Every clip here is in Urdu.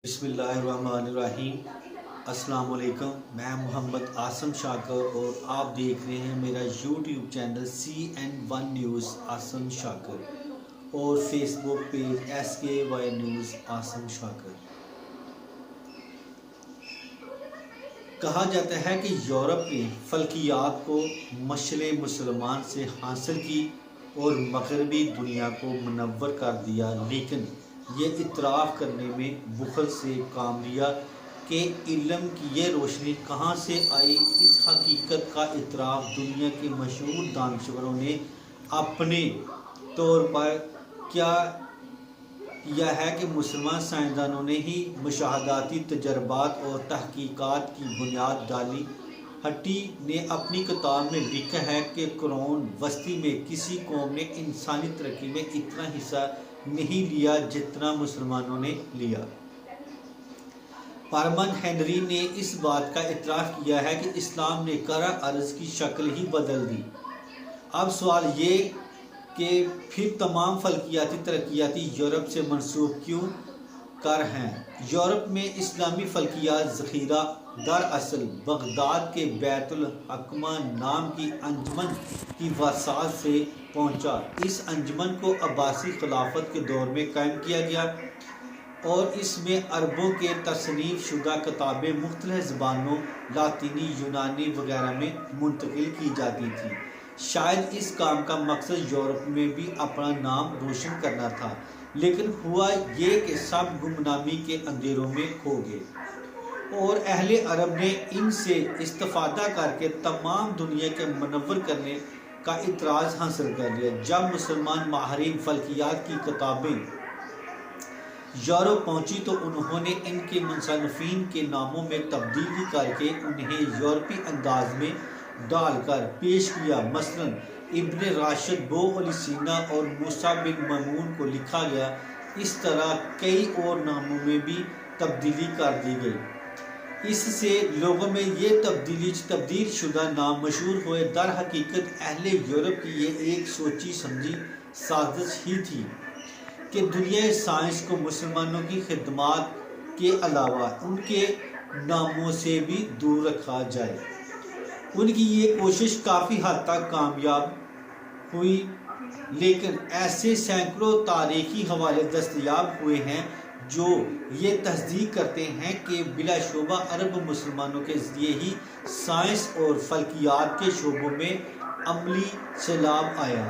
بسم اللہ الرحمن الرحیم۔ السلام علیکم، میں محمد عاصم شاکر اور آپ دیکھ رہے ہیں میرا YouTube channel CN1 news Asim Shakir اور Facebook page SKY news Asim Shakir. کہا جاتا ہے کہ یورپ نے فلکیات کو مشعل مسلمان سے حاصل کی اور مغربی دنیا کو منور کر دیا، لیکن یہ اعتراف کرنے میں بخل سے کام لیا کہ علم کی یہ روشنی کہاں سے آئی۔ اس حقیقت کا اعتراف دنیا کے مشہور دانشوروں نے اپنے طور پر کیا ہے کہ مسلمان سائنسدانوں نے ہی مشاہداتی تجربات اور تحقیقات کی بنیاد ڈالی۔ ہٹی نے اپنی کتاب میں لکھا ہے کہ قرون وسطی میں کسی قوم نے انسانی ترقی میں اتنا حصہ نہیں لیا جتنا مسلمانوں نے لیا۔ ہرمن ہنری نے اس بات کا اعتراف کیا ہے کہ اسلام نے کرہ ارض کی شکل ہی بدل دی۔ اب سوال یہ کہ پھر تمام فلکیاتی ترقیاتی یورپ سے منسوب کیوں کر ہیں؟ یورپ میں اسلامی فلکیات ذخیرہ دراصل بغداد کے بیت الحکمہ نام کی انجمن کی وساطت سے پہنچا۔ اس انجمن کو عباسی خلافت کے دور میں قائم کیا گیا اور اس میں عربوں کے تصنیف شدہ کتابیں مختلف زبانوں لاطینی، یونانی وغیرہ میں منتقل کی جاتی تھیں۔ شاید اس کام کا مقصد یورپ میں بھی اپنا نام روشن کرنا تھا، لیکن ہوا یہ کہ سب گمنامی کے اندھیروں میں کھو گئے اور اہل عرب نے ان سے استفادہ کر کے تمام دنیا کے منور کرنے کا اعتراض حاصل کر لیا۔ جب مسلمان ماہرین فلکیات کی کتابیں یورپ پہنچی تو انہوں نے ان کے مصنفین کے ناموں میں تبدیلی کر کے انہیں یورپی انداز میں ڈال کر پیش کیا۔ مثلا ابن راشد، بو علی سینا اور موسیٰ بن میمون کو لکھا گیا۔ اس طرح کئی اور ناموں میں بھی تبدیلی کر دی گئی۔ اس سے لوگوں میں یہ تبدیل شدہ نام مشہور ہوئے۔ در حقیقت اہل یورپ کی یہ ایک سوچی سمجھی سازش ہی تھی کہ دنیا سائنس کو مسلمانوں کی خدمات کے علاوہ ان کے ناموں سے بھی دور رکھا جائے۔ ان کی یہ کوشش کافی حد تک کامیاب ہوئی، لیکن ایسے سینکڑوں تاریخی حوالے دستیاب ہوئے ہیں جو یہ تصدیق کرتے ہیں کہ بلا شبہ عرب مسلمانوں کے ذریعے ہی سائنس اور فلکیات کے شعبوں میں عملی سیلاب آیا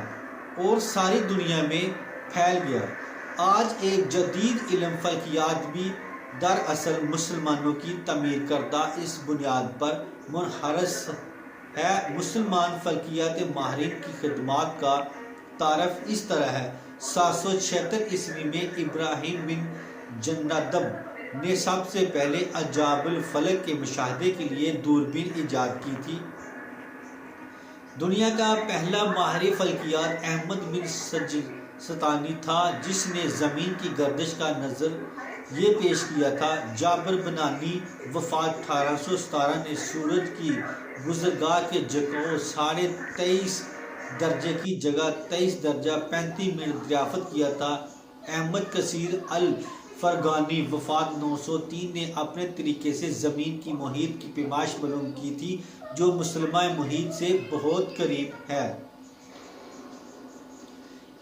اور ساری دنیا میں پھیل گیا۔ آج ایک جدید علم فلکیات بھی دراصل مسلمانوں کی تعمیر کردہ اس بنیاد پر منحرف ہے۔ مسلمان فلکیات ماہرین کی خدمات کا تعارف اس طرح ہے۔ 776 عیسوی میں ابراہیم بن جندب نے سب سے پہلے عجائب الفلک کے مشاہدے کے لیے دوربین ایجاد کی تھی۔ دنیا کا پہلا ماہر فلکیات احمد بن سجستانی تھا، جس نے زمین کی گردش کا نظریہ پیش کیا تھا۔ جابر بنانی وفات 1817 نے سورج کی گزرگاہ کے جگہوں 23.5 درجے کی جگہ 23 درجہ 35 منٹ دریافت کیا تھا۔ احمد کثیر الفرغانی وفات 903 نے اپنے طریقے سے زمین کی محیط کی پیمائش معلوم کی تھی، جو مسلمہ محیط سے بہت قریب ہے۔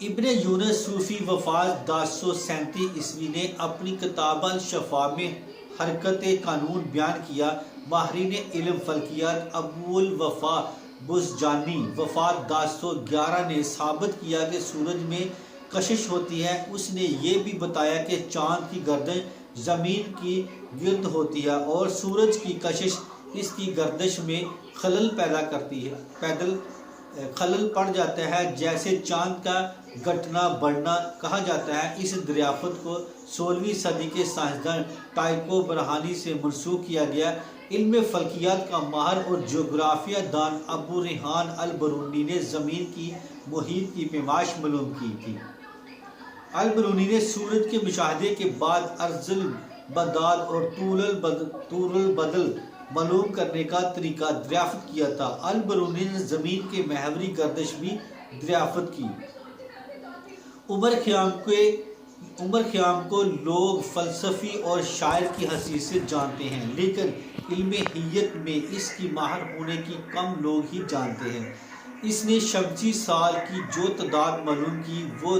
ابن یونس صوفی وفات 1037 عیسوی نے اپنی کتاب الشفا میں حرکت قانون بیان کیا۔ ماہرین علم فلکیات ابو الوفا بزجانی وفات 1011 نے ثابت کیا کہ سورج میں کشش ہوتی ہے۔ اس نے یہ بھی بتایا کہ چاند کی گردش زمین کی گرد ہوتی ہے اور سورج کی کشش اس کی گردش میں خلل پیدا کرتی ہے، خلل پڑ جاتا ہے، جیسے چاند کا گھٹنا بڑھنا کہا جاتا ہے۔ اس دریافت کو 16ویں صدی کے سائنسدان ٹائکو برہانی سے منسوخ کیا گیا۔ علم فلکیات کا ماہر اور جغرافیہ دان ابو ریحان البرونی نے زمین کی محیط کی پیمائش معلوم کی تھی۔ البرونی نے سورج کے مشاہدے کے بعد عرض البداد اور طول البدل معلوم کرنے کا طریقہ دریافت کیا تھا۔ البرونی نے زمین کے محوری گردش بھی دریافت کی۔ عمر خیام کے عمر خیام کو لوگ فلسفی اور شاعر کی حیثیت سے جانتے ہیں، لیکن علم حیت میں اس کی ماہر ہونے کی کم لوگ ہی جانتے ہیں۔ اس نے شمسی سال کی جو تعداد معلوم کی وہ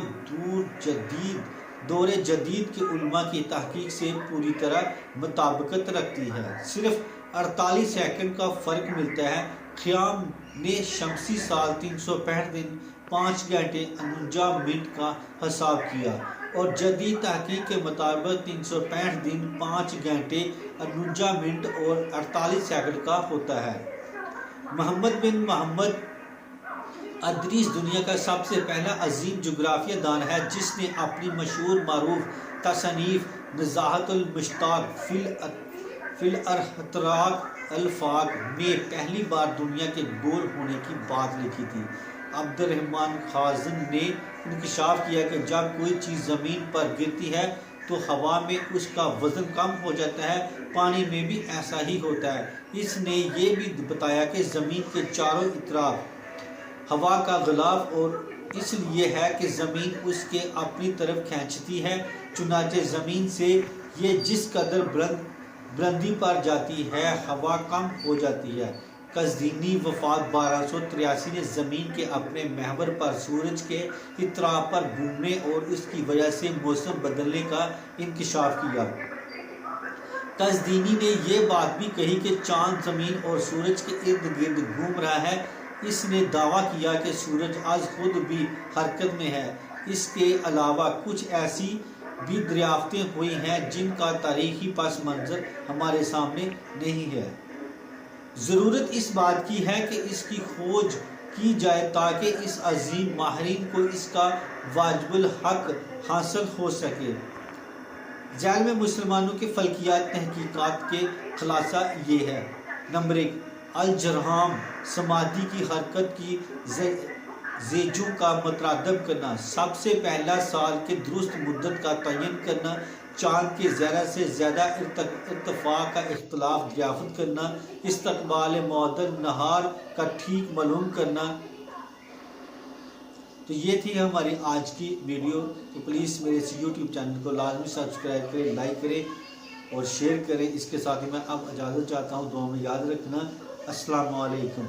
دور جدید کے علماء کی تحقیق سے پوری طرح مطابقت رکھتی ہے۔ صرف 48 سیکنڈ کا فرق ملتا ہے۔ خیام نے شمسی سال 365 دن 5 گھنٹے 49 منٹ کا حساب کیا اور جدید تحقیق کے مطابق 365 دن 5 گھنٹے 49 منٹ اور 48 سیکنڈ کا ہوتا ہے۔ محمد بن محمد ادریس دنیا کا سب سے پہلا عظیم جغرافیہ دان ہے جس نے اپنی مشہور معروف تصنیف نزاہت المشتاق فی الاحتراق الفاق میں پہلی بار دنیا کے گول ہونے کی بات لکھی تھی۔ عبد الرحمن خازن نے انکشاف کیا کہ جب کوئی چیز زمین پر گرتی ہے تو ہوا میں اس کا وزن کم ہو جاتا ہے، پانی میں بھی ایسا ہی ہوتا ہے۔ اس نے یہ بھی بتایا کہ زمین کے چاروں اطراف ہوا کا غلاف اور اس لیے ہے کہ زمین اس کے اپنی طرف کھینچتی ہے، چنانچہ زمین سے یہ جس قدر بلندی پر جاتی ہے ہوا کم ہو جاتی ہے۔ قزوینی وفات 1283 نے زمین کے اپنے محور پر سورج کے اطراف پر گھومنے اور اس کی وجہ سے موسم بدلنے کا انکشاف کیا۔ قزوینی نے یہ بات بھی کہی کہ چاند زمین اور سورج کے ارد گرد گھوم رہا ہے۔ اس نے دعویٰ کیا کہ سورج از خود بھی حرکت میں ہے۔ اس کے علاوہ کچھ ایسی بھی دریافتیں ہوئی ہیں جن کا تاریخی پس منظر ہمارے سامنے نہیں ہے۔ ضرورت اس بات کی ہے کہ اس کی کھوج کی جائے تاکہ اس عظیم ماہرین کو اس کا واجب الحق حاصل ہو سکے۔ ذیل میں مسلمانوں کے فلکیات تحقیقات کے خلاصہ یہ ہے۔ نمبر 1، الجرام سمادی کی حرکت کی زیجوں کا مترادف کرنا، سب سے پہلا سال کے درست مدت کا تعین کرنا، چاند کے زیادہ سے زیادہ ارتفاع کا اختلاف دریافت کرنا، استقبال معدل نہار کا ٹھیک معلوم کرنا۔ تو یہ تھی ہماری آج کی ویڈیو۔ تو پلیز میرے اس یوٹیوب چینل کو لازمی سبسکرائب کریں، لائک کریں اور شیئر کریں۔ اس کے ساتھ ہی میں اب اجازت چاہتا ہوں، دعا میں یاد رکھنا۔ السلام علیکم۔